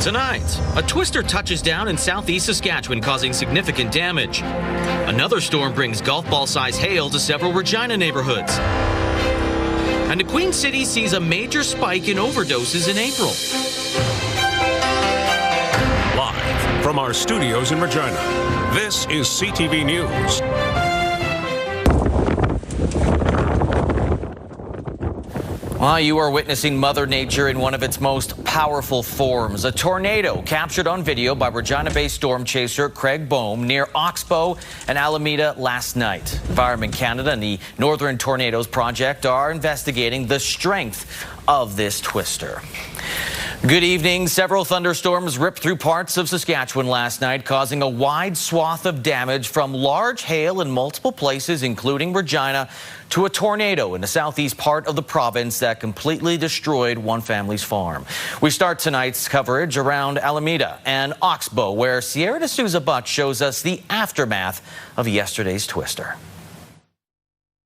Tonight, a twister touches down in southeast Saskatchewan, causing significant damage. Another storm brings golf ball-sized hail to several Regina neighborhoods. And the Queen City sees a major spike in overdoses in April. Live from our studios in Regina, this is CTV News. Well, you are witnessing Mother Nature in one of its most powerful forms. A tornado captured on video by Regina-based storm chaser Craig Bohm near Oxbow and Alameda last night. Environment Canada and the Northern Tornadoes Project are investigating the strength of this twister. Good evening. Several thunderstorms ripped through parts of Saskatchewan last night, causing a wide swath of damage from large hail in multiple places, including Regina, to a tornado in the southeast part of the province that completely destroyed one family's farm. We start tonight's coverage around Alameda and Oxbow, where Sierra D'Souza Butts shows us the aftermath of yesterday's twister.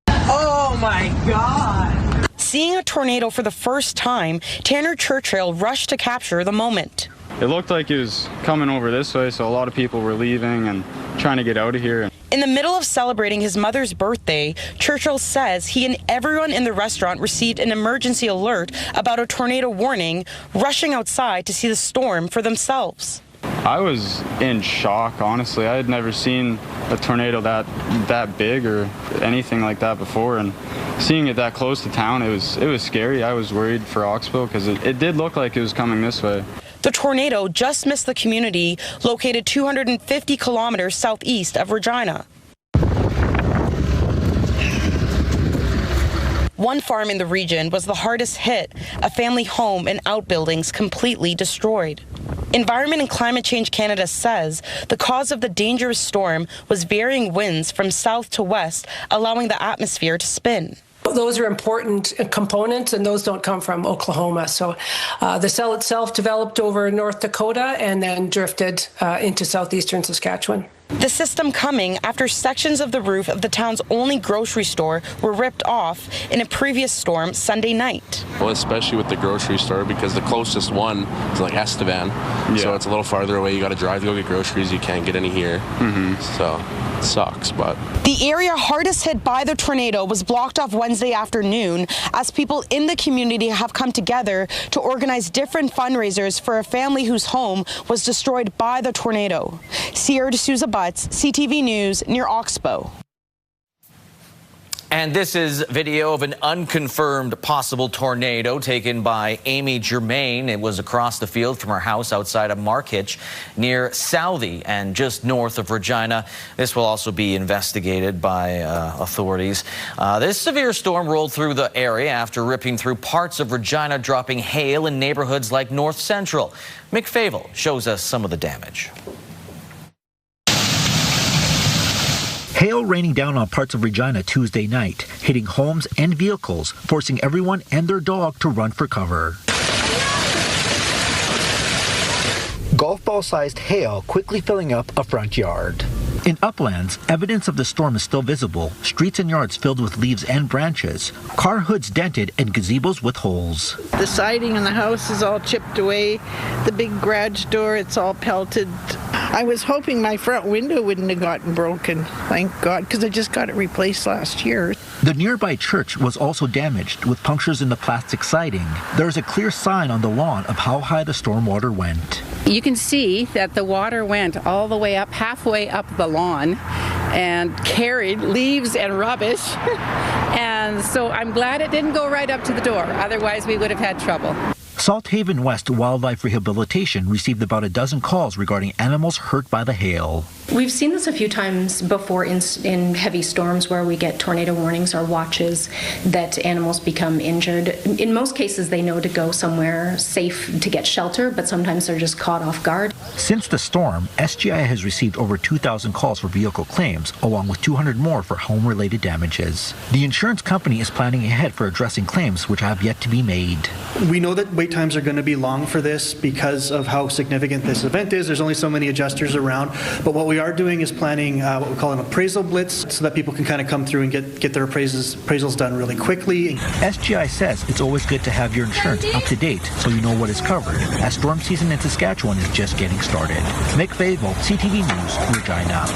Oh my God! Seeing a tornado for the first time, Tanner Churchill rushed to capture the moment. It looked like it was coming over this way, so a lot of people were leaving and trying to get out of here. In the middle of celebrating his mother's birthday, Churchill says he and everyone in the restaurant received an emergency alert about a tornado warning, rushing outside to see the storm for themselves. I was in shock, honestly. I had never seen a tornado that big or anything like that before, and seeing it that close to town, it was scary. I was worried for Oxbow because it did look like it was coming this way. The tornado just missed the community located 250 kilometers southeast of Regina. One farm in the region was the hardest hit, a family home and outbuildings completely destroyed. Environment and Climate Change Canada says the cause of the dangerous storm was varying winds from south to west, allowing the atmosphere to spin. Those are important components, and those don't come from Oklahoma. So the cell itself developed over North Dakota and then drifted into southeastern Saskatchewan. The system coming after sections of the roof of the town's only grocery store were ripped off in a previous storm Sunday night. Well, especially with the grocery store, because the closest one is like Estevan. Yeah. So it's a little farther away. You got to drive to go get groceries. You can't get any here. So it sucks, but. The area hardest hit by the tornado was blocked off Wednesday afternoon as people in the community have come together to organize different fundraisers for a family whose home was destroyed by the tornado. Sierra D'Souza Butts, CTV News, near Oxbow. And this is video of an unconfirmed possible tornado taken by Amy Germain. It was across the field from her house outside of Markhitch near Southey and just north of Regina. This will also be investigated by authorities. This severe storm rolled through the area after ripping through parts of Regina, dropping hail in neighborhoods like North Central. Mick Favel shows us some of the damage. Hail raining down on parts of Regina Tuesday night, hitting homes and vehicles, forcing everyone and their dog to run for cover. Golf ball-sized hail quickly filling up a front yard. In Uplands, evidence of the storm is still visible, streets and yards filled with leaves and branches, car hoods dented and gazebos with holes. The siding on the house is all chipped away, the big garage door, it's all pelted. I was hoping my front window wouldn't have gotten broken, thank God, because I just got it replaced last year. The nearby church was also damaged with punctures in the plastic siding. There is a clear sign on the lawn of how high the storm water went. You can see that the water went all the way up, halfway up the lawn, and carried leaves and rubbish. And so I'm glad it didn't go right up to the door. Otherwise, we would have had trouble. Salthaven West Wildlife Rehabilitation received about a dozen calls regarding animals hurt by the hail. We've seen this a few times before in heavy storms where we get tornado warnings or watches that animals become injured. In most cases, they know to go somewhere safe to get shelter, but sometimes they're just caught off guard. Since the storm, SGI has received over 2,000 calls for vehicle claims, along with 200 more for home-related damages. The insurance company is planning ahead for addressing claims which have yet to be made. We know that wait times are going to be long for this because of how significant this event is. There's only so many adjusters around. But what we are doing is planning what we call an appraisal blitz so that people can kind of come through and get their appraisals done really quickly. SGI says it's always good to have your insurance up to date so you know what is covered, as storm season in Saskatchewan is just getting started. Mick Fable, CTV News, Regina.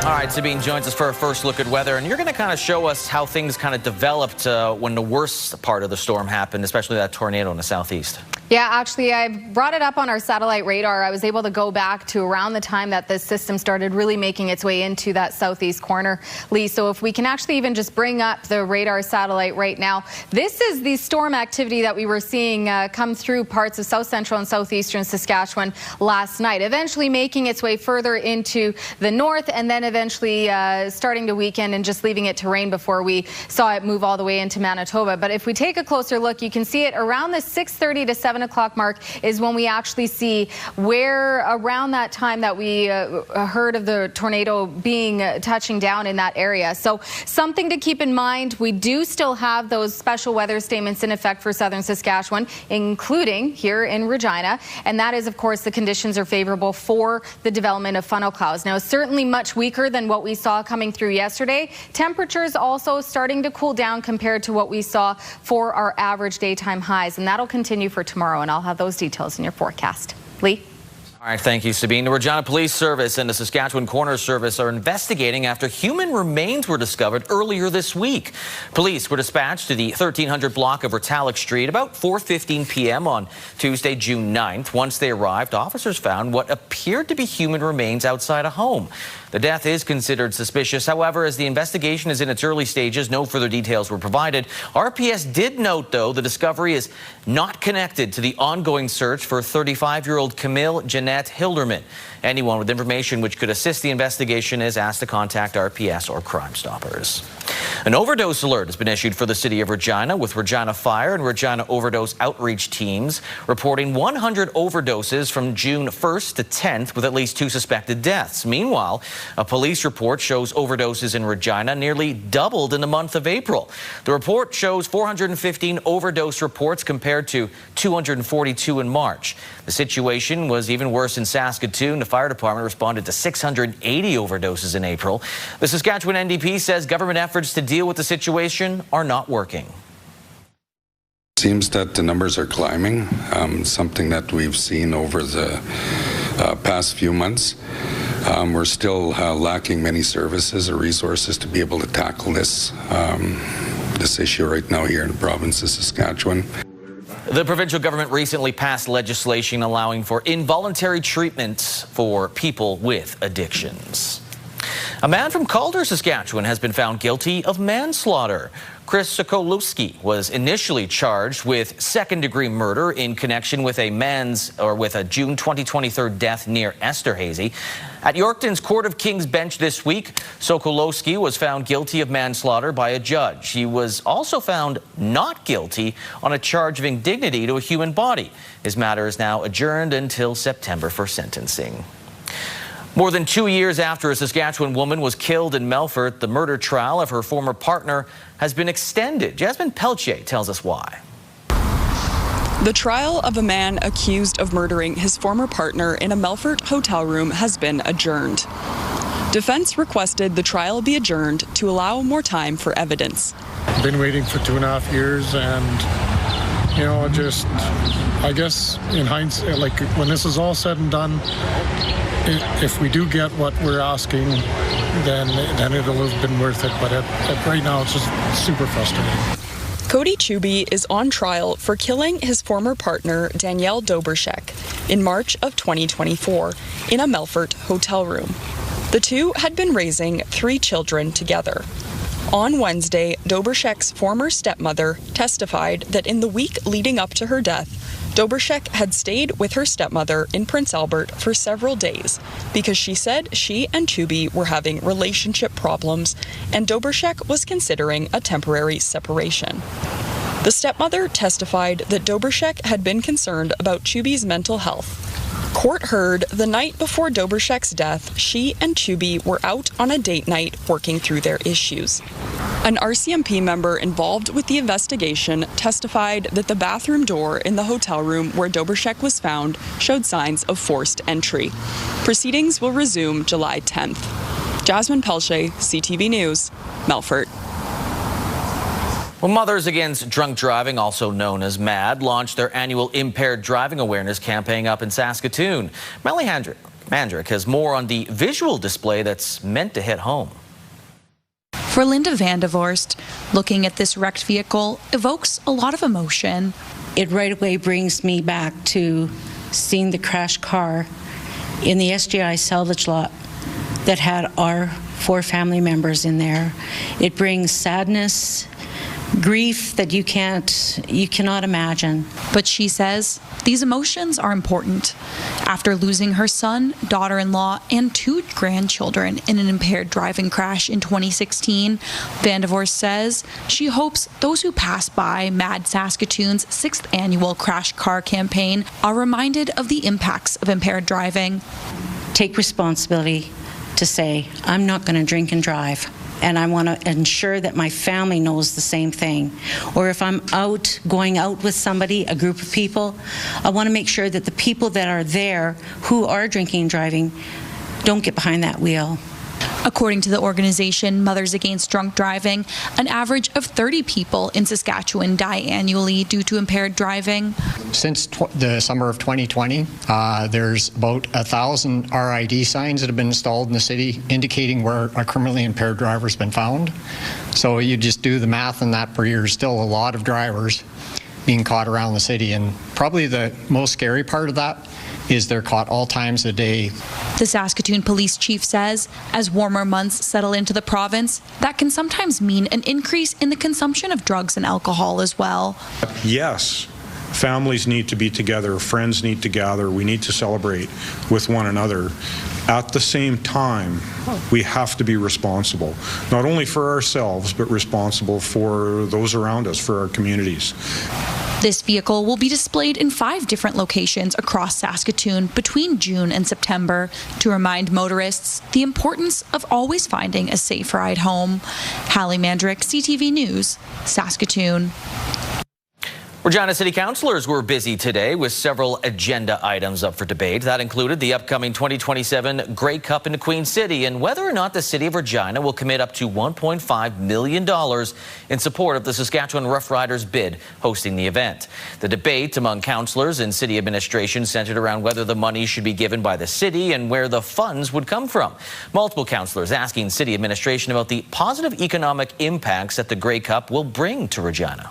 All right, Sabine joins us for a first look at weather, and you're going to kind of show us how things kind of developed when the worst part of the storm happened, especially that tornado in the southeast. Yeah, actually, I brought it up on our satellite radar. I was able to go back to around the time that this system started really making its way into that southeast corner, Lee. So if we can actually even just bring up the radar satellite right now, this is the storm activity that we were seeing come through parts of south central and southeastern Saskatchewan last night, eventually making its way further into the north and then eventually starting to weaken and just leaving it to rain before we saw it move all the way into Manitoba. But if we take a closer look, you can see it around the 6:30 to 7 o'clock mark is when we actually see where around that time that we heard of the tornado being touching down in that area. So something to keep in mind. We do still have those special weather statements in effect for southern Saskatchewan, including here in Regina. And that is, of course, the conditions are favorable for the development of funnel clouds. Now, certainly much weaker than what we saw coming through yesterday. Temperatures also starting to cool down compared to what we saw for our average daytime highs. And that'll continue for tomorrow. And I'll have those details in your forecast. Lee? All right, thank you, Sabine. The Regina Police Service and the Saskatchewan Coroner's Service are investigating after human remains were discovered earlier this week. Police were dispatched to the 1300 block of Retallick Street about 4:15 p.m. on Tuesday, June 9th. Once they arrived, officers found what appeared to be human remains outside a home. The death is considered suspicious. However, as the investigation is in its early stages, no further details were provided. RPS did note, though, the discovery is not connected to the ongoing search for 35-year-old Camille Jeanette Hilderman. Anyone with information which could assist the investigation is asked to contact RPS or Crime Stoppers. An overdose alert has been issued for the city of Regina, with Regina Fire and Regina Overdose Outreach teams reporting 100 overdoses from June 1st to 10th, with at least 2 suspected deaths. Meanwhile, a police report shows overdoses in Regina nearly doubled in the month of April. The report shows 415 overdose reports compared to 242 in March. The situation was even worse in Saskatoon. The fire department responded to 680 overdoses in April. The Saskatchewan NDP says government efforts to deal with the situation are not working. Seems that the numbers are climbing, something that we've seen over the past few months. We're still lacking many services or resources to be able to tackle this issue right now here in the province of Saskatchewan. The provincial government recently passed legislation allowing for involuntary treatments for people with addictions. A man from Calder, Saskatchewan has been found guilty of manslaughter. Chris Sokolowski was initially charged with second-degree murder in connection with a June 2023 death near Esterhazy. At Yorkton's Court of King's bench this week, Sokolowski was found guilty of manslaughter by a judge. He was also found not guilty on a charge of indignity to a human body. His matter is now adjourned until September for sentencing. More than 2 years after a Saskatchewan woman was killed in Melfort, the murder trial of her former partner has been extended. Jasmine Peltier tells us why. The trial of a man accused of murdering his former partner in a Melfort hotel room has been adjourned. Defense requested the trial be adjourned to allow more time for evidence. I've been waiting for 2.5 years, and I guess in hindsight, like when this is all said and done, if we do get what we're asking, then it'll have been worth it. But right now, it's just super frustrating. Cody Chuby is on trial for killing his former partner, Danielle Dobrschek, in March of 2024 in a Melfort hotel room. The two had been raising 3 children together. On Wednesday, Dobrschek's former stepmother testified that in the week leading up to her death, Dobrschek had stayed with her stepmother in Prince Albert for several days because she said she and Chuby were having relationship problems and Dobrschek was considering a temporary separation. The stepmother testified that Dobrschek had been concerned about Chuby's mental health. Court heard the night before Dobershek's death, she and Chubby were out on a date night working through their issues. An RCMP member involved with the investigation testified that the bathroom door in the hotel room where Dobershek was found showed signs of forced entry. Proceedings will resume July 10th. Jasmine Pelche, CTV News, Melfort. Well, Mothers Against Drunk Driving, also known as MAD, launched their annual impaired driving awareness campaign up in Saskatoon. Melly Mandrick has more on the visual display that's meant to hit home. For Linda Vandevorst, looking at this wrecked vehicle evokes a lot of emotion. It right away brings me back to seeing the crashed car in the SGI salvage lot that had our 4 family members in there. It brings sadness, grief that you cannot imagine. But she says these emotions are important. After losing her son, daughter-in-law, and 2 grandchildren in an impaired driving crash in 2016, Vandevorst says she hopes those who pass by MAD Saskatoon's 6th annual Crash Car campaign are reminded of the impacts of impaired driving. Take responsibility to say, I'm not going to drink and drive. And I want to ensure that my family knows the same thing. Or if I'm going out with somebody, a group of people, I want to make sure that the people that are there who are drinking and driving don't get behind that wheel. According to the organization Mothers Against Drunk Driving, an average of 30 people in Saskatchewan die annually due to impaired driving. Since the summer of 2020, there's about 1,000 RID signs that have been installed in the city indicating where a criminally impaired driver has been found. So you just do the math on that per year. There's still a lot of drivers being caught around the city, and probably the most scary part of that is they're caught all times of the day. The Saskatoon police chief says as warmer months settle into the province, that can sometimes mean an increase in the consumption of drugs and alcohol as well. Yes, families need to be together, friends need to gather, we need to celebrate with one another. At the same time, we have to be responsible, not only for ourselves, but responsible for those around us, for our communities. This vehicle will be displayed in 5 different locations across Saskatoon between June and September to remind motorists the importance of always finding a safe ride home. Hallie Mandrick, CTV News, Saskatoon. Regina City Councillors were busy today with several agenda items up for debate. That included the upcoming 2027 Grey Cup into Queen City and whether or not the City of Regina will commit up to $1.5 million in support of the Saskatchewan Roughriders bid hosting the event. The debate among councillors and city administration centered around whether the money should be given by the city and where the funds would come from. Multiple councillors asking city administration about the positive economic impacts that the Grey Cup will bring to Regina.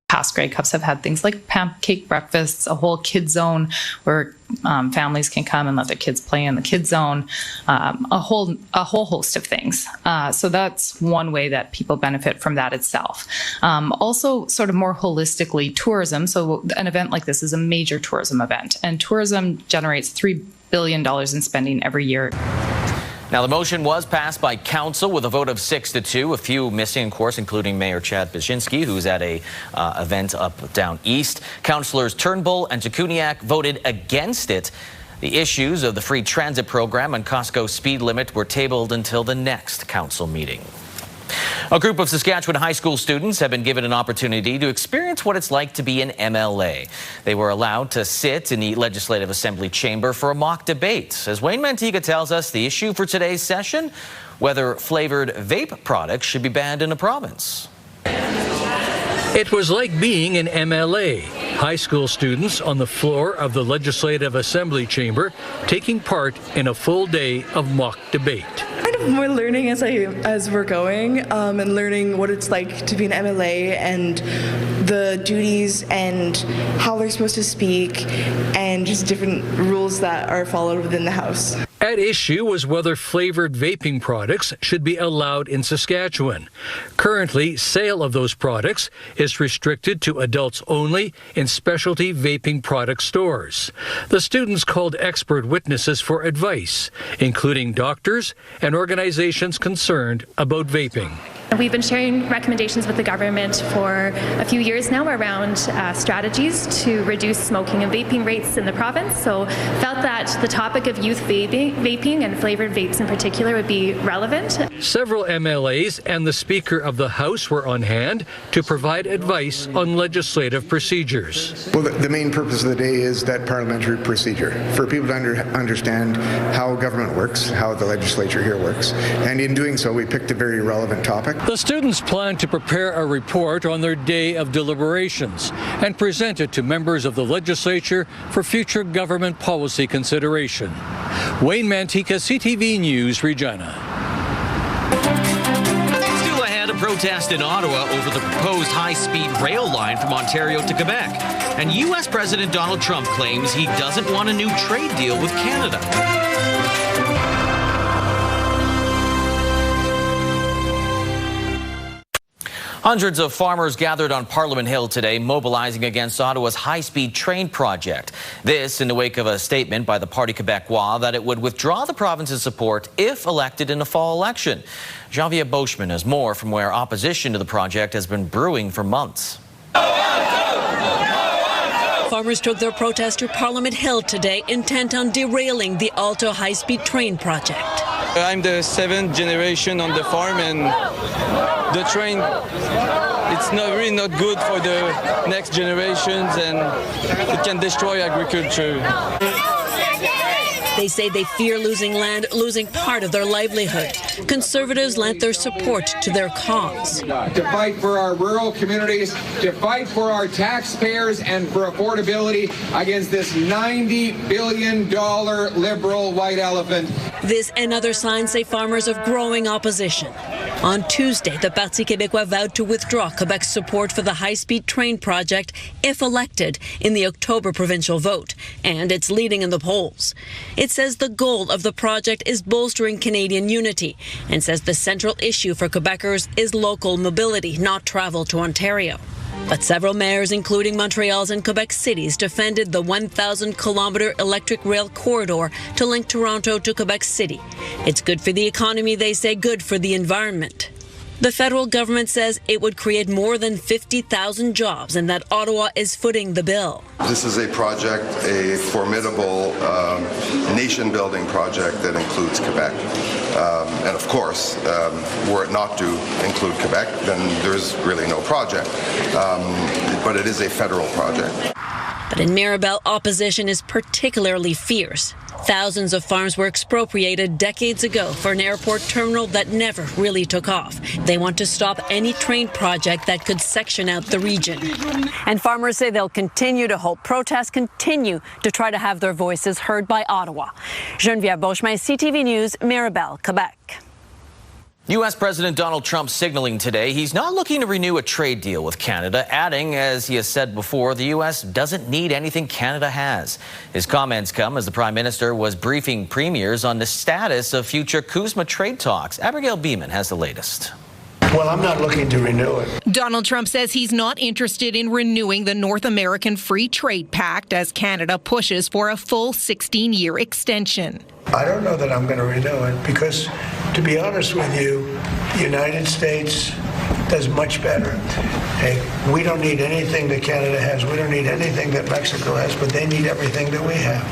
Past Grey Cups have had things like pancake breakfasts, a whole kid zone where families can come and let their kids play in the kid zone, a whole host of things. So that's one way that people benefit from that itself. Also, sort of more holistically, tourism. So an event like this is a major tourism event, and tourism generates $3 billion in spending every year. Now, the motion was passed by council with a vote of 6-2. A few missing, of course, including Mayor Chad Baczynski, who's at a event up down east. Councillors Turnbull and Takuniak voted against it. The issues of the free transit program and Costco speed limit were tabled until the next council meeting. A group of Saskatchewan high school students have been given an opportunity to experience what it's like to be an MLA. They were allowed to sit in the Legislative Assembly chamber for a mock debate. As Wayne Mantiga tells us, the issue for today's session, whether flavored vape products should be banned in the province. It was like being an MLA. High school students on the floor of the Legislative Assembly chamber taking part in a full day of mock debate. We're learning as we're going and learning what it's like to be an MLA and the duties and how they're supposed to speak and just different rules that are followed within the House. At issue was whether flavored vaping products should be allowed in Saskatchewan. Currently, sale of those products is restricted to adults only in specialty vaping product stores. The students called expert witnesses for advice, including doctors and organizations concerned about vaping. We've been sharing recommendations with the government for a few years now around strategies to reduce smoking and vaping rates in the province. So felt that the topic of youth vaping and flavored vapes in particular would be relevant. Several MLAs and the Speaker of the House were on hand to provide advice on legislative procedures. Well, the main purpose of the day is that parliamentary procedure, for people to understand how government works, how the legislature here works. And in doing so, we picked a very relevant topic. The students plan to prepare a report on their day of deliberations and present it to members of the legislature for future government policy consideration. Wayne Mantika, CTV News, Regina. Still ahead, a protest in Ottawa over the proposed high-speed rail line from Ontario to Quebec. And U.S. President Donald Trump claims he doesn't want a new trade deal with Canada. Hundreds of farmers gathered on Parliament Hill today, mobilizing against Ottawa's high-speed train project. This in the wake of a statement by the Parti Québécois that it would withdraw the province's support if elected in the fall election. Janvier Boschman has more from where opposition to the project has been brewing for months. Farmers took their protest to Parliament Hill today, intent on derailing the Alto high-speed train project. I'm the 7th generation on the farm, and the train, it's really not good for the next generations, and it can destroy agriculture. They say they fear losing land, losing part of their livelihood. Conservatives lent their support to their cause. To fight for our rural communities, to fight for our taxpayers and for affordability against this $90 billion liberal white elephant. This and other signs say farmers of growing opposition. On Tuesday, the Parti Québécois vowed to withdraw Quebec's support for the high-speed train project if elected in the October provincial vote, and it's leading in the polls. It says the goal of the project is bolstering Canadian unity and says the central issue for Quebecers is local mobility, not travel to Ontario. But several mayors, including Montreal's and Quebec City's, defended the 1,000-kilometer electric rail corridor to link Toronto to Quebec City. It's good for the economy, they say, good for the environment. The federal government says it would create more than 50,000 jobs and that Ottawa is footing the bill. This is a project, a formidable nation-building project that includes Quebec. And of course, were it not to include Quebec, then there's really no project. But it is a federal project. But in Mirabel, opposition is particularly fierce. Thousands of farms were expropriated decades ago for an airport terminal that never really took off. They want to stop any train project that could section out the region. And farmers say they'll continue to hold protests, continue to try to have their voices heard by Ottawa. Geneviève Beauchemin, CTV News, Mirabel, Quebec. U.S. President Donald Trump signaling today he's not looking to renew a trade deal with Canada, adding, as he has said before, the U.S. doesn't need anything Canada has. His comments come as the Prime Minister was briefing premiers on the status of future CUSMA trade talks. Abigail Beeman has the latest. Well, I'm not looking to renew it. Donald Trump says he's not interested in renewing the North American Free Trade Pact as Canada pushes for a full 16-year extension. I don't know that I'm going to renew it because, to be honest with you, the United States does much better. Hey, we don't need anything that Canada has. We don't need anything that Mexico has, but they need everything that we have.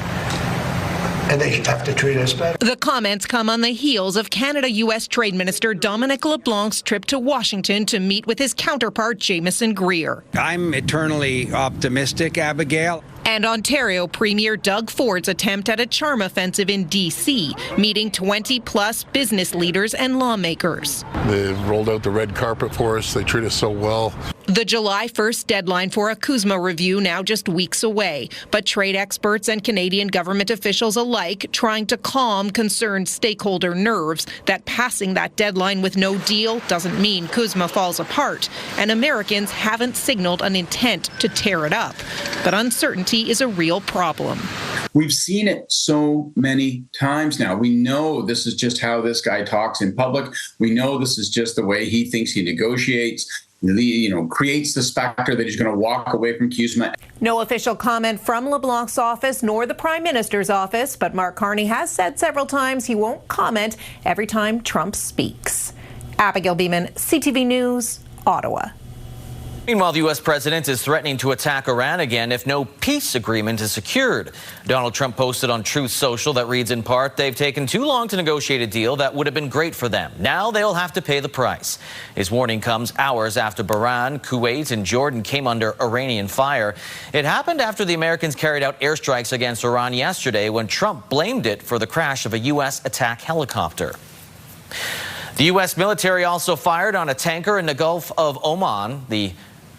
And they have to treat us better. The comments come on the heels of Canada-U.S. Trade Minister Dominic LeBlanc's trip to Washington to meet with his counterpart, Jameson Greer. I'm eternally optimistic, Abigail. And Ontario Premier Doug Ford's attempt at a charm offensive in D.C., meeting 20-plus business leaders and lawmakers. They rolled out the red carpet for us. They treat us so well. The July 1st deadline for a CUSMA review now just weeks away, but trade experts and Canadian government officials alike trying to calm concerned stakeholder nerves that passing that deadline with no deal doesn't mean CUSMA falls apart, and Americans haven't signaled an intent to tear it up. But uncertainty is a real problem. We've seen it so many times now. We know this is just how this guy talks in public. We know this is just the way he thinks he negotiates. Creates the specter that he's going to walk away from CUSMA. No official comment from LeBlanc's office nor the Prime Minister's office, but Mark Carney has said several times he won't comment every time Trump speaks. Abigail Beeman, CTV News, Ottawa. Meanwhile, the U.S. president is threatening to attack Iran again if no peace agreement is secured. Donald Trump posted on Truth Social that reads in part, "They've taken too long to negotiate a deal that would have been great for them. Now they'll have to pay the price." His warning comes hours after Bahrain, Kuwait, and Jordan came under Iranian fire. It happened after the Americans carried out airstrikes against Iran yesterday when Trump blamed it for the crash of a U.S. attack helicopter. The U.S. military also fired on a tanker in the Gulf of Oman. The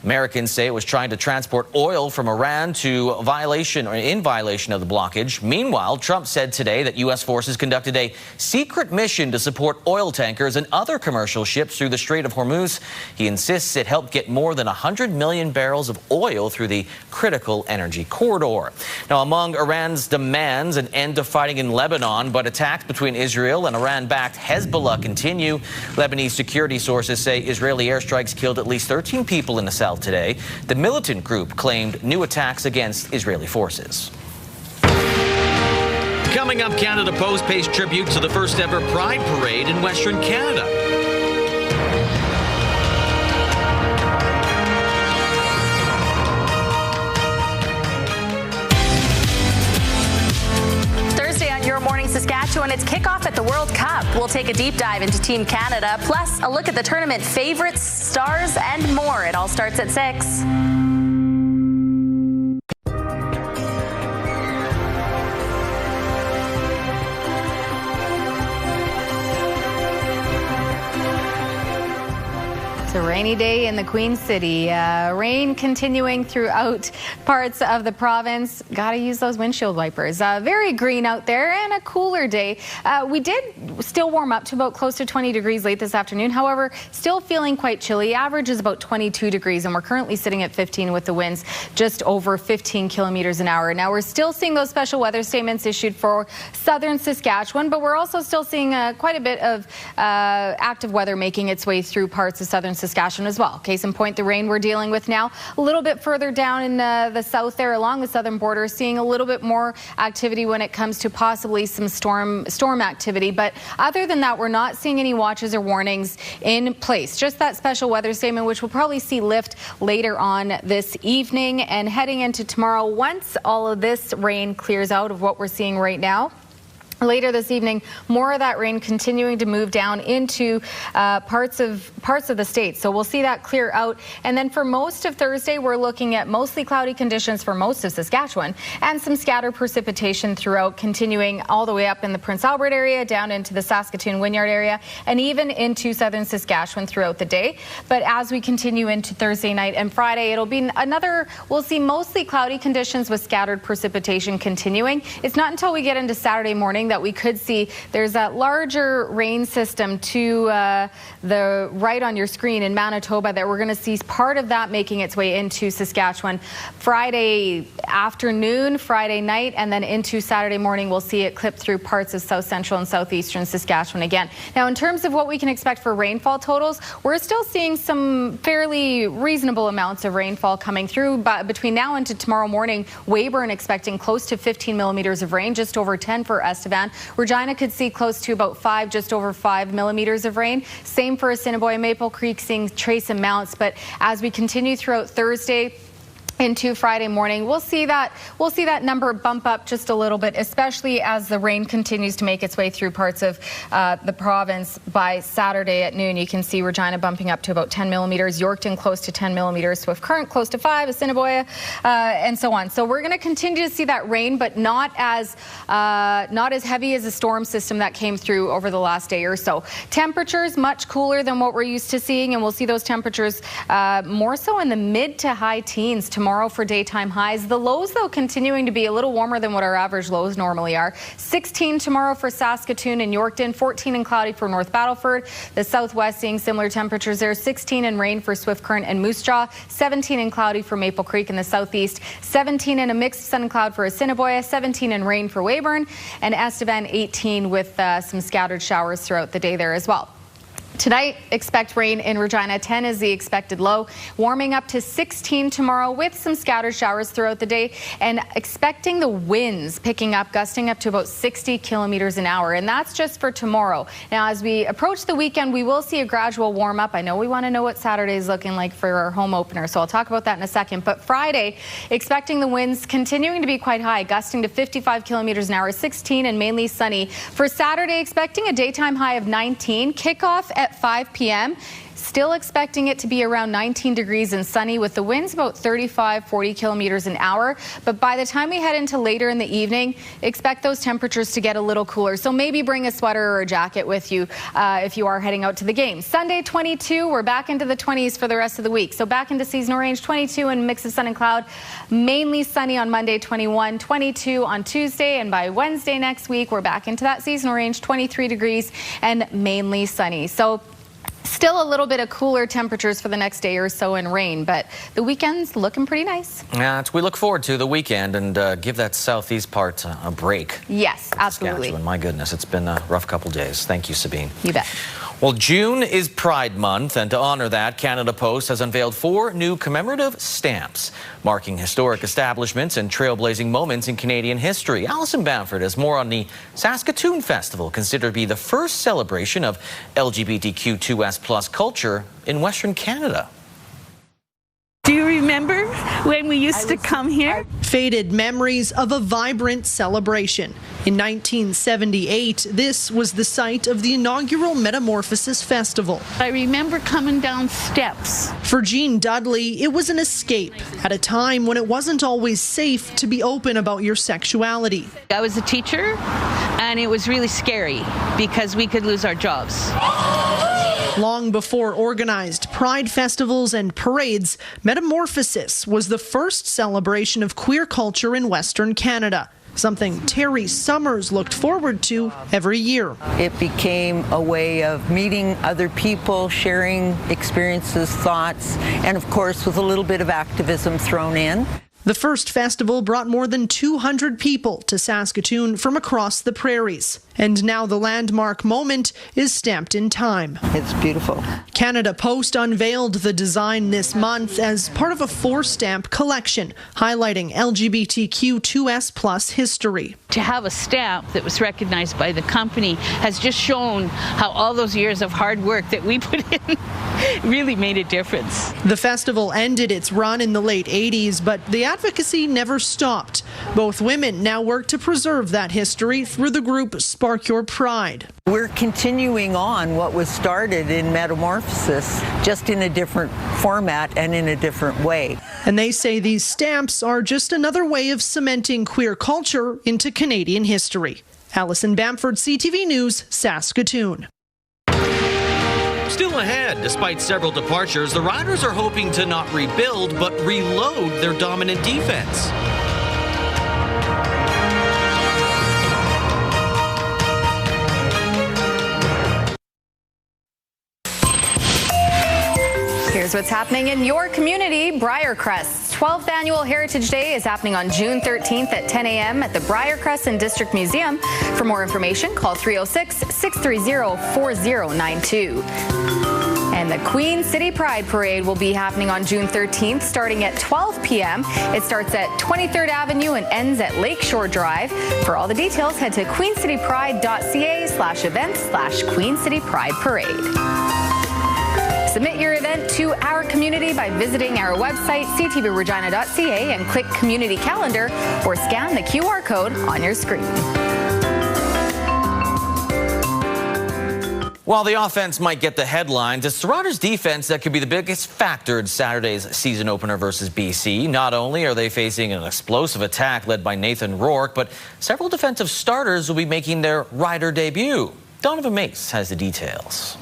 Americans say it was trying to transport oil from Iran in violation of the blockage. Meanwhile, Trump said today that U.S. forces conducted a secret mission to support oil tankers and other commercial ships through the Strait of Hormuz. He insists it helped get more than 100 million barrels of oil through the critical energy corridor. Now, among Iran's demands, an end to fighting in Lebanon, but attacks between Israel and Iran-backed Hezbollah continue. Lebanese security sources say Israeli airstrikes killed at least 13 people in the south today. The militant group claimed new attacks against Israeli forces. Coming up, Canada Post pays tribute to the first ever Pride Parade in Western Canada. Thursday on Your Morning Saskatchewan, it's kickoff at the World Cup. We'll take a deep dive into Team Canada, plus a look at the tournament favorites, stars, and more. It all starts at 6. A rainy day in the Queen City. Rain continuing throughout parts of the province. Gotta use those windshield wipers. Very green out there and a cooler day. We did still warm up to about close to 20 degrees late this afternoon. However, still feeling quite chilly. Average is about 22 degrees and we're currently sitting at 15 with the winds just over 15 kilometers an hour. Now we're still seeing those special weather statements issued for southern Saskatchewan, but we're also still seeing quite a bit of active weather making its way through parts of southern Saskatchewan as well. Case in point, the rain we're dealing with now. A little bit further down in the south there along the southern border, seeing a little bit more activity when it comes to possibly some storm activity. But other than that, we're not seeing any watches or warnings in place. Just that special weather statement, which we'll probably see lift later on this evening and heading into tomorrow once all of this rain clears out of what we're seeing right now. Later this evening, more of that rain continuing to move down into parts of the state. So we'll see that clear out. And then for most of Thursday, we're looking at mostly cloudy conditions for most of Saskatchewan and some scattered precipitation throughout, continuing all the way up in the Prince Albert area, down into the Saskatoon Wynyard area, and even into southern Saskatchewan throughout the day. But as we continue into Thursday night and Friday, it'll be we'll see mostly cloudy conditions with scattered precipitation continuing. It's not until we get into Saturday morning that we could see there's that larger rain system to the right on your screen in Manitoba that we're going to see part of that making its way into Saskatchewan Friday afternoon, Friday night, and then into Saturday morning. We'll see it clip through parts of south central and southeastern Saskatchewan again. Now, in terms of what we can expect for rainfall totals, we're still seeing some fairly reasonable amounts of rainfall coming through. But between now and to tomorrow morning, Weyburn expecting close to 15 millimeters of rain, just over 10 for Estevan. Regina could see close to about 5, just over 5 millimeters of rain. Same for Assiniboia. Maple Creek seeing trace amounts. But as we continue throughout Thursday into Friday morning, we'll see that number bump up just a little bit, especially as the rain continues to make its way through parts of the province. By Saturday at noon, you can see Regina bumping up to about 10 millimeters, Yorkton close to 10 millimeters, Swift Current close to 5, Assiniboia, and so on. So we're going to continue to see that rain, but not as heavy as the storm system that came through over the last day or so. Temperatures much cooler than what we're used to seeing, and we'll see those temperatures more so in the mid to high teens tomorrow for daytime highs. The lows, though, continuing to be a little warmer than what our average lows normally are. 16 tomorrow for Saskatoon and Yorkton, 14 and cloudy for North Battleford. The southwest seeing similar temperatures there, 16 and rain for Swift Current and Moose Jaw, 17 and cloudy for Maple Creek in the southeast, 17 and a mix of sun and cloud for Assiniboia, 17 and rain for Weyburn, and Estevan 18 with some scattered showers throughout the day there as well. Tonight, expect rain in Regina. 10 is the expected low. Warming up to 16 tomorrow with some scattered showers throughout the day. And expecting the winds picking up, gusting up to about 60 kilometers an hour. And that's just for tomorrow. Now, as we approach the weekend, we will see a gradual warm up. I know we want to know what Saturday is looking like for our home opener, so I'll talk about that in a second. But Friday, expecting the winds continuing to be quite high, gusting to 55 kilometers an hour, 16 and mainly sunny. For Saturday, expecting a daytime high of 19. Kickoff at 5 p.m. Still expecting it to be around 19 degrees and sunny with the winds about 35, 40 kilometers an hour. But by the time we head into later in the evening, expect those temperatures to get a little cooler. So maybe bring a sweater or a jacket with you if you are heading out to the game. Sunday, 22. We're back into the 20s for the rest of the week. So back into seasonal range, 22 and mix of sun and cloud. Mainly sunny on Monday, 21, 22 on Tuesday. And by Wednesday next week, we're back into that seasonal range, 23 degrees and mainly sunny. So still a little bit of cooler temperatures for the next day or so in rain, but the weekend's looking pretty nice. Yeah, we look forward to the weekend and give that southeast part a break. Yes, absolutely. Saskatchewan, my goodness, it's been a rough couple days. Thank you, Sabine. You bet. Well, June is Pride Month, and to honor that, Canada Post has unveiled 4 new commemorative stamps, marking historic establishments and trailblazing moments in Canadian history. Alison Bamford has more on the Saskatoon Festival, considered to be the first celebration of LGBTQ2S+ culture in Western Canada. Do you remember when we used to come here? Faded memories of a vibrant celebration. In 1978, this was the site of the inaugural Metamorphosis Festival. I remember coming down steps. For Jean Dudley, it was an escape at a time when it wasn't always safe to be open about your sexuality. I was a teacher, and it was really scary because we could lose our jobs. Long before organized pride festivals and parades, Metamorphosis was the first celebration of queer culture in Western Canada, something Terry Summers looked forward to every year. It became a way of meeting other people, sharing experiences, thoughts, and of course with a little bit of activism thrown in. The first festival brought more than 200 people to Saskatoon from across the prairies. And now the landmark moment is stamped in time. It's beautiful. Canada Post unveiled the design this month as part of a 4-stamp collection highlighting LGBTQ2S+ history. To have a stamp that was recognized by the company has just shown how all those years of hard work that we put in really made a difference. The festival ended its run in the late 80s, but the advocacy never stopped. Both women now work to preserve that history through the group Spark Your Pride. We're continuing on what was started in Metamorphosis, just in a different format and in a different way. And they say these stamps are just another way of cementing queer culture into Canadian history. Alison Bamford, CTV News, Saskatoon. Still ahead, despite several departures, the Riders are hoping to not rebuild, but reload their dominant defense. Here's what's happening in your community. Briarcrest's 12th annual Heritage Day is happening on June 13th at 10 a.m. at the Briarcrest and District Museum. For more information, call 306-630-4092. And the Queen City Pride Parade will be happening on June 13th, starting at 12 p.m. It starts at 23rd Avenue and ends at Lakeshore Drive. For all the details, head to queencitypride.ca/events/Queen City Pride Parade. Submit your event to our community by visiting our website, ctvregina.ca, and click Community Calendar or scan the QR code on your screen. While the offense might get the headlines, it's the Riders' defense that could be the biggest factor in Saturday's season opener versus BC. Not only are they facing an explosive attack led by Nathan Rourke, but several defensive starters will be making their Rider debut. Donovan Mace has the details.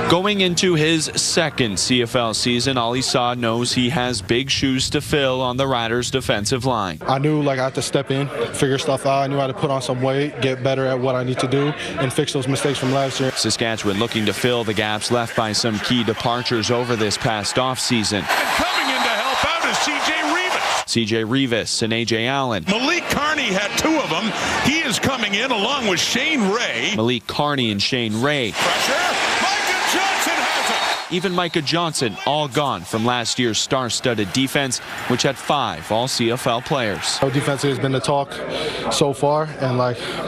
Going into his second CFL season, Ali Saad knows he has big shoes to fill on the Riders' defensive line. I knew I had to step in, figure stuff out. I knew I had to put on some weight, get better at what I need to do, and fix those mistakes from last year. Saskatchewan looking to fill the gaps left by some key departures over this past offseason. Coming in to help out is C.J. Rivas. C.J. Rivas and A.J. Allen. Malik Carney had 2 of them. He is coming in along with Shane Ray. Malik Carney and Shane Ray. Pressure. Johnson has it. Even Micah Johnson all gone from last year's star-studded defense, which had 5 all-CFL players. Our defense has been the talk so far, and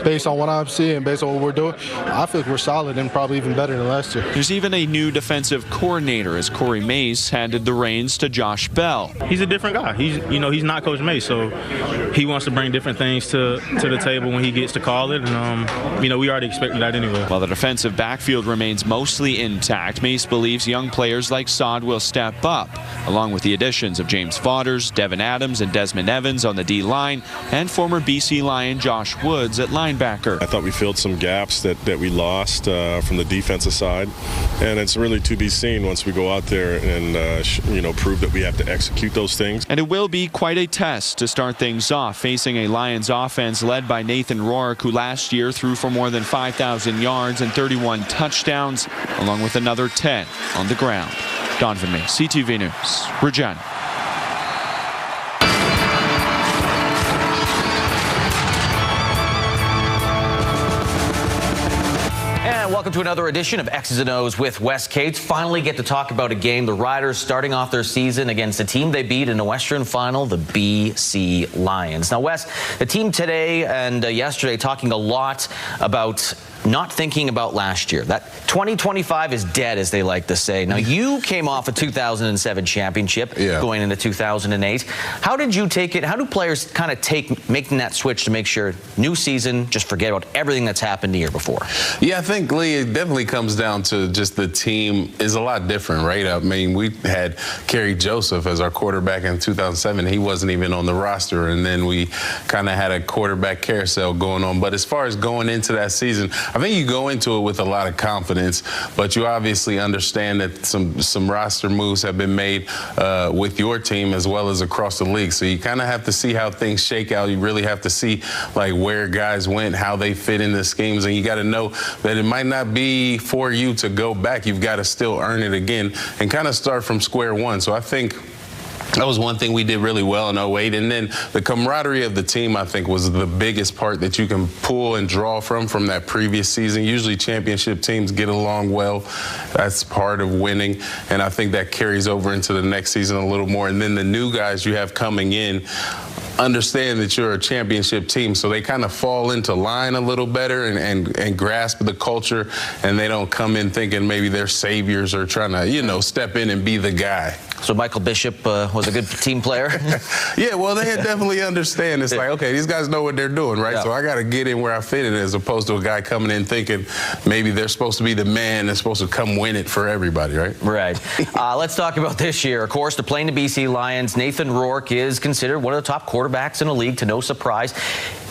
based on what I'm seeing, based on what we're doing, I feel like we're solid and probably even better than last year. There's even a new defensive coordinator as Corey Mace handed the reins to Josh Bell. He's a different guy. He's not Coach Mace, so he wants to bring different things to the table when he gets to call it, and we already expected that anyway. While the defensive backfield remains mostly intact, Mace believes young players like Saad will step up, along with the additions of James Fodders, Devin Adams, and Desmond Evans on the D-line, and former BC Lion Josh Woods at linebacker. I thought we filled some gaps that we lost from the defensive side, and it's really to be seen once we go out there and prove that we have to execute those things. And it will be quite a test to start things off, facing a Lions offense led by Nathan Rourke, who last year threw for more than 5,000 yards and 31 touchdowns, along with another 10 on the ground. Donovan May, CTV News, Regina. And welcome to another edition of X's and O's with Wes Cates. Finally get to talk about a game. The Riders starting off their season against a team they beat in the Western Final, the BC Lions. Now, Wes, the team today and yesterday talking a lot about not thinking about last year. That 2025 is dead, as they like to say. Now, you came off a 2007 championship going into 2008. How did you take it? How do players kind of making that switch to make sure new season, just forget about everything that's happened the year before? Yeah, I think, Lee, it definitely comes down to just the team is a lot different, right? I mean, we had Kerry Joseph as our quarterback in 2007. He wasn't even on the roster, and then we kind of had a quarterback carousel going on. But as far as going into that season, I think you go into it with a lot of confidence, but you obviously understand that some roster moves have been made with your team as well as across the league. So you kind of have to see how things shake out. You really have to see where guys went, how they fit in the schemes, and you got to know that it might not be for you to go back. You've got to still earn it again and kind of start from square one. So I think that was one thing we did really well in 08. And then the camaraderie of the team, I think, was the biggest part that you can pull and draw from that previous season. Usually championship teams get along well. That's part of winning. And I think that carries over into the next season a little more. And then the new guys you have coming in understand that you're a championship team, so they kind of fall into line a little better and grasp the culture, and they don't come in thinking maybe they're saviors or trying to, step in and be the guy. So Michael Bishop was a good team player? Yeah, well, they definitely understand. It's like, okay, these guys know what they're doing, right? Yeah. So I got to get in where I fit in, as opposed to a guy coming in thinking maybe they're supposed to be the man that's supposed to come win it for everybody, right? Right. Let's talk about this year. Of course, they're playing the BC Lions. Nathan Rourke is considered one of the top quarterbacks in the league, to no surprise.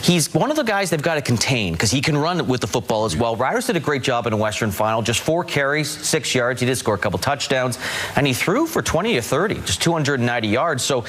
He's one of the guys they've got to contain because he can run with the football as well. Riders did a great job in the Western Final. Just 4 carries, 6 yards. He did score a couple touchdowns, and he threw for 20 to 30, just 290 yards. So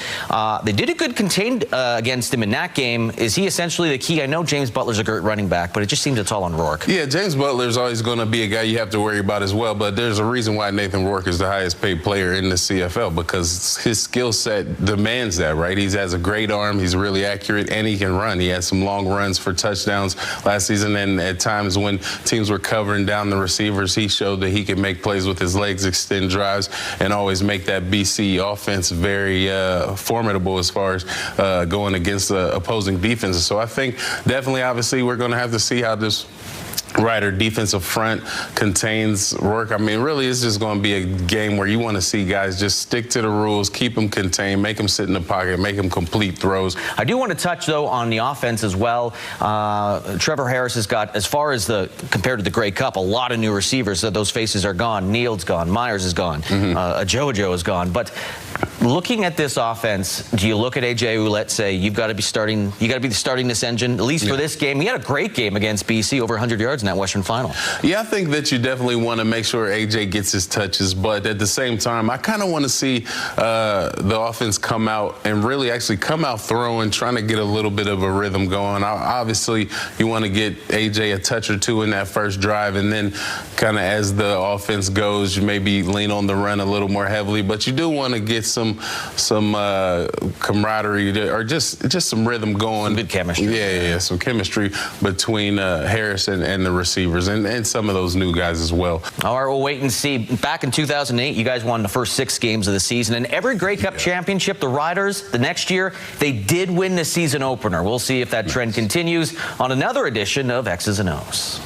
they did a good contained against him in that game. Is he essentially the key? I know James Butler's a great running back, but it just seems it's all on Rourke. Yeah, James Butler's always going to be a guy you have to worry about as well, but there's a reason why Nathan Rourke is the highest paid player in the CFL, because his skill set demands that, right? He has a great arm, he's really accurate, and he can run. He has some long runs for touchdowns last season, and at times when teams were covering down the receivers, he showed that he could make plays with his legs, extend drives, and always make that BC offense very formidable as far as going against opposing defenses. So I think definitely, obviously, we're going to have to see how this Rider defensive front contains Rourke. I mean, really, it's just going to be a game where you want to see guys just stick to the rules, keep them contained, make them sit in the pocket, make them complete throws. I do want to touch, though, on the offense as well. Trevor Harris has got, as far as compared to the Grey Cup, a lot of new receivers. Those faces are gone. Neal's gone. Myers is gone. Jojo is gone. But looking at this offense, do you look at A.J. Ouellette, say, you've got to be starting this engine, at least for this game? He had a great game against BC, over 100 yards in that Western Final. Yeah, I think that you definitely want to make sure AJ gets his touches, but at the same time, I kind of want to see the offense come out and really actually come out throwing, trying to get a little bit of a rhythm going. Obviously, you want to get AJ a touch or two in that first drive, and then kind of as the offense goes, you maybe lean on the run a little more heavily, but you do want to get some some camaraderie or just some rhythm going. Some good chemistry. Yeah, some chemistry between Harris and the receivers and some of those new guys as well. All right, we'll wait and see. Back in 2008, you guys won the first 6 games of the season, and every Grey Cup championship, the Riders, the next year, they did win the season opener. We'll see if that trend continues on another edition of X's and O's.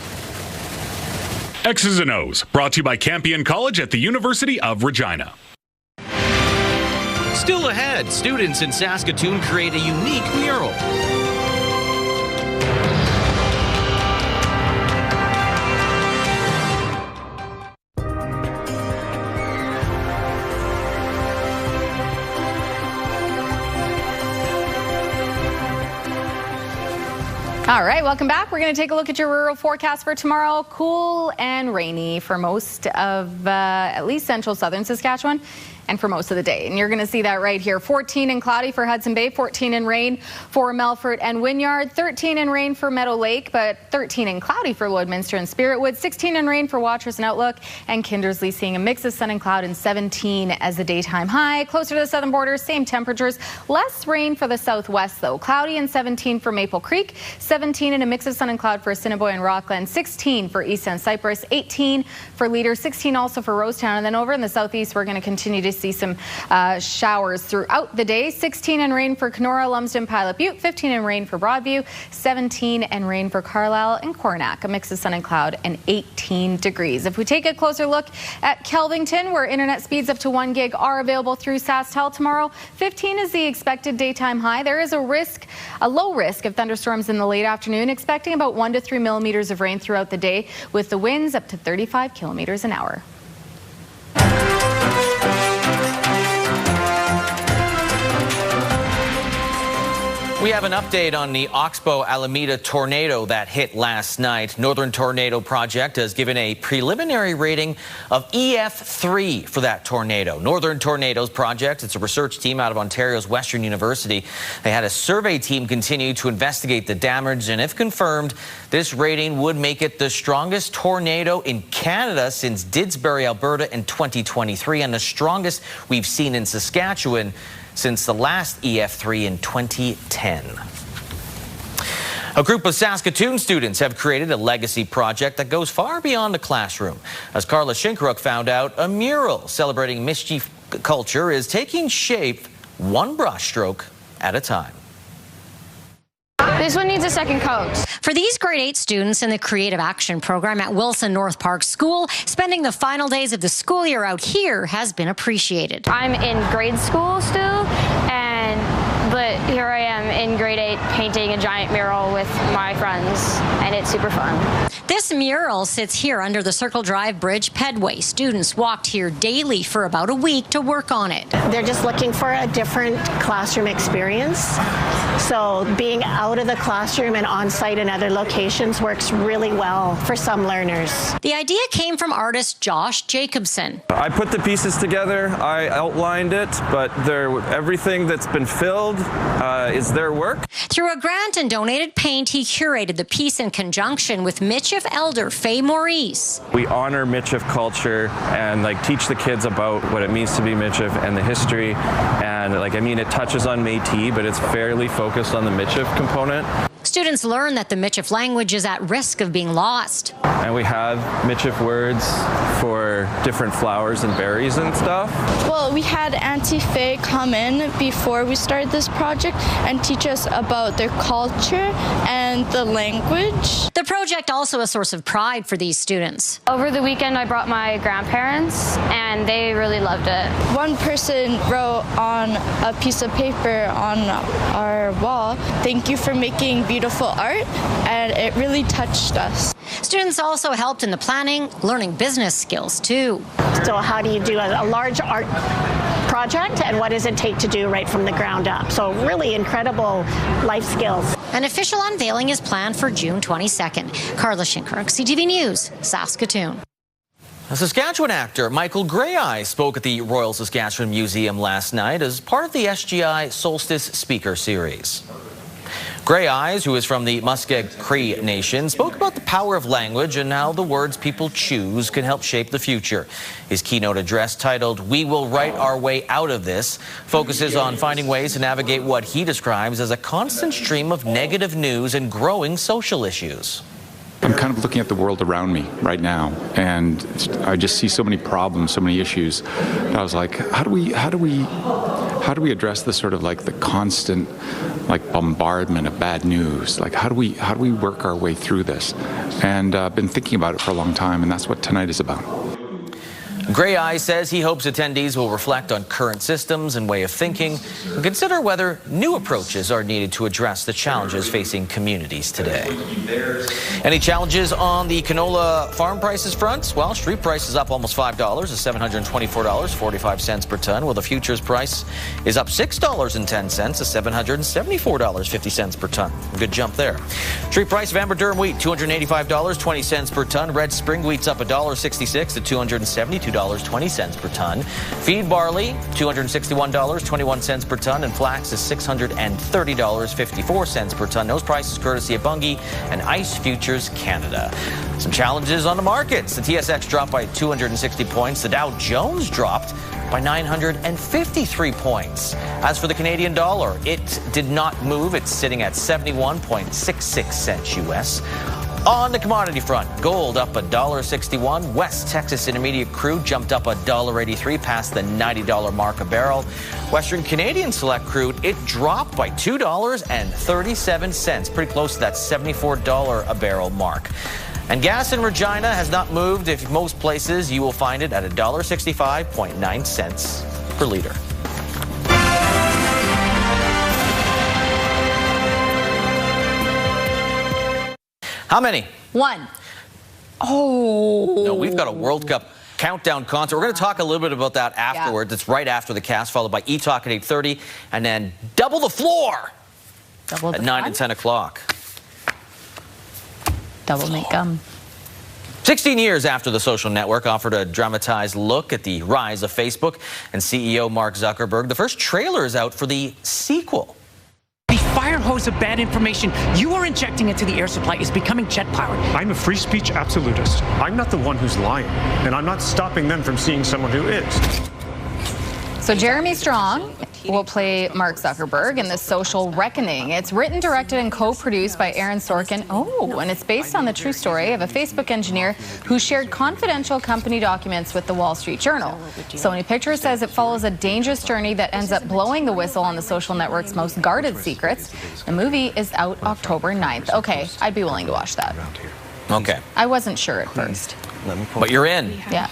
X's and O's, brought to you by Campion College at the University of Regina. Still ahead, students in Saskatoon create a unique mural. All right, welcome back. We're going to take a look at your rural forecast for tomorrow. Cool and rainy for most of at least central southern Saskatchewan and for most of the day. And you're going to see that right here. 14 and cloudy for Hudson Bay, 14 in rain for Melfort and Wynyard, 13 in rain for Meadow Lake, but 13 and cloudy for Lloydminster and Spiritwood, 16 in rain for Watrous and Outlook, and Kindersley seeing a mix of sun and cloud and 17 as the daytime high. Closer to the southern border, same temperatures. Less rain for the southwest, though. Cloudy and 17 for Maple Creek, 17 and a mix of sun and cloud for Assiniboia and Rockland, 16 for East End Cypress, 18 for Leader, 16 also for Rosetown. And then over in the southeast, we're going to continue to see some showers throughout the day. 16 and rain for Kenora, Lumsden, Pilot Butte, 15 and rain for Broadview, 17 and rain for Carlisle and Coronach, a mix of sun and cloud, and 18 degrees. If we take a closer look at Kelvington, where internet speeds up to 1 gig are available through SaskTel tomorrow, 15 is the expected daytime high. There is a low risk of thunderstorms in the late afternoon, expecting about 1 to 3 millimeters of rain throughout the day, with the winds up to 35 kilometers an hour. We have an update on the Oxbow Alameda tornado that hit last night. Northern Tornado Project has given a preliminary rating of EF3 for that tornado. Northern Tornadoes Project, it's a research team out of Ontario's Western University. They had a survey team continue to investigate the damage, and if confirmed, this rating would make it the strongest tornado in Canada since Didsbury, Alberta in 2023, and the strongest we've seen in Saskatchewan since the last EF3 in 2010. A group of Saskatoon students have created a legacy project that goes far beyond the classroom. As Carla Shinkaruk found out, a mural celebrating Mischief culture is taking shape one brushstroke at a time. This one needs a second coat. For these grade 8 students in the Creative Action program at Wilson North Park School, spending the final days of the school year out here has been appreciated. I'm in grade school still, but here I am in grade 8 painting a giant mural with my friends, and it's super fun. This mural sits here under the Circle Drive Bridge pedway. Students walked here daily for about a week to work on it. They're just looking for a different classroom experience. So being out of the classroom and on site in other locations works really well for some learners. The idea came from artist Josh Jacobson. I put the pieces together, I outlined it, but everything that's been filled is their work. Through a grant and donated paint, he curated the piece in conjunction with Michif elder Faye Maurice. We honor Michif culture and teach the kids about what it means to be Michif and the history. And it touches on Métis, but it's fairly focused on the Michif component. Students learn that the Michif language is at risk of being lost. And we have Michif words for different flowers and berries and stuff. Well, we had Auntie Faye come in before we started this project and teach us about their culture and the language. The project also a source of pride for these students. Over the weekend, I brought my grandparents, and they really loved it. One person wrote on a piece of paper on our wall, "Thank you for making beautiful art," and it really touched us. Students also helped in the planning, learning business skills too. So how do you do a large art project, and what does it take to do right from the ground up? So really incredible life skills. An official unveiling is planned for June 22nd. Carla Shinkaruk, CTV News, Saskatoon. A Saskatchewan actor Michael Greyeye spoke at the Royal Saskatchewan Museum last night as part of the SGI Solstice Speaker Series. Gray Eyes, who is from the Musqueam Cree Nation, spoke about the power of language and how the words people choose can help shape the future. His keynote address, titled "We Will Write Our Way Out of This," focuses on finding ways to navigate what he describes as a constant stream of negative news and growing social issues. I'm kind of looking at the world around me right now, and I just see so many problems, so many issues. And I was like, how do we address the sort of like the constant like bombardment of bad news? Like how do we work our way through this? And I've been thinking about it for a long time, and that's what tonight is about. Gray Eye says he hopes attendees will reflect on current systems and way of thinking and consider whether new approaches are needed to address the challenges facing communities today. Any challenges on the canola farm prices front? Well, street price is up almost $5 to $724.45 per ton, while the futures price is up $6.10 to $774.50 per ton. Good jump there. Street price of Amber Durum wheat, $285.20 per ton. Red spring wheat's up $1.66 to $272.20 per ton. Feed barley, $261.21 per ton, and flax is $630.54 per ton. Those prices courtesy of Bunge and ICE Futures Canada. Some challenges on the markets. The TSX dropped by 260 points. The Dow Jones dropped by 953 points. As for the Canadian dollar, it did not move. It's sitting at 71.66 cents US. On the commodity front, gold up $1.61. West Texas Intermediate crude jumped up $1.83 past the $90 mark a barrel. Western Canadian Select crude, it dropped by $2.37, pretty close to that $74 a barrel mark. And gas in Regina has not moved. If most places, you will find it at $1.65.9 per liter. How many? One. Oh. No, we've got a World Cup countdown concert. We're going to talk a little bit about that afterwards. Yeah. It's right after the cast, followed by E-Talk at 8:30, and then Double the Floor at 9 and 10 o'clock. Double make gum. 16 years after the social network offered a dramatized look at the rise of Facebook and CEO Mark Zuckerberg, the first trailer is out for the sequel. The fire hose of bad information you are injecting into the air supply is becoming jet-powered. I'm a free speech absolutist. I'm not the one who's lying, and I'm not stopping them from seeing someone who is. So Jeremy Strong will play Mark Zuckerberg in The Social Reckoning. It's written, directed, and co-produced by Aaron Sorkin. Oh, and it's based on the true story of a Facebook engineer who shared confidential company documents with the Wall Street Journal. Sony Pictures says it follows a dangerous journey that ends up blowing the whistle on the social network's most guarded secrets. The movie is out October 9th. Okay, I'd be willing to watch that. Okay. I wasn't sure at first. But you're in. Yeah,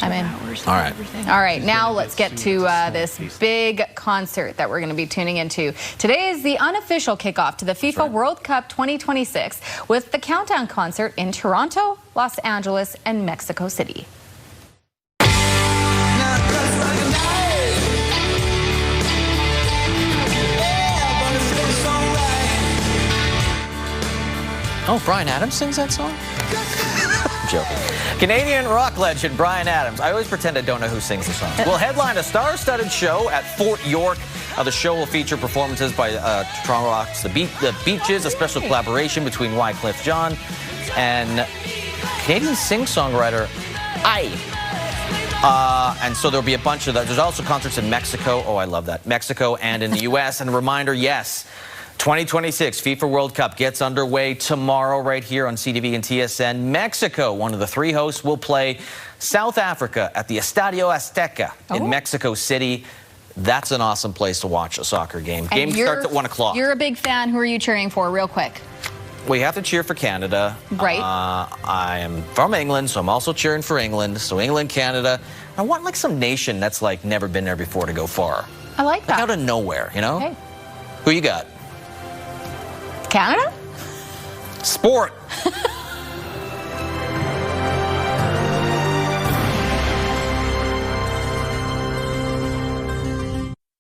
I'm in. All right. All right, now let's get to this big concert that we're going to be tuning into. Today is the unofficial kickoff to the FIFA World Cup 2026 with the Countdown concert in Toronto, Los Angeles, and Mexico City. Oh, Bryan Adams sings that song? Joking. Canadian rock legend Bryan Adams. I always pretend I don't know who sings the song. Will headline a star-studded show at Fort York. The show will feature performances by Toronto Rock's The Beaches, a special collaboration between Wyclef Jean and Canadian sing-songwriter I. And so there'll be a bunch of that. There's also concerts in Mexico. Oh, I love that. Mexico and in the U.S. And a reminder, yes, 2026 FIFA World Cup gets underway tomorrow right here on CTV and TSN. Mexico, one of the three hosts, will play South Africa at the Estadio Azteca in Mexico City. That's an awesome place to watch a soccer game. Game starts at 1 o'clock. You're a big fan. Who are you cheering for, real quick? We have to cheer for Canada. Right. I am from England, so I'm also cheering for England. So England, Canada. I want like some nation that's like never been there before to go far. I like that. Like out of nowhere, you know? Okay. Who you got? Canada? Sport.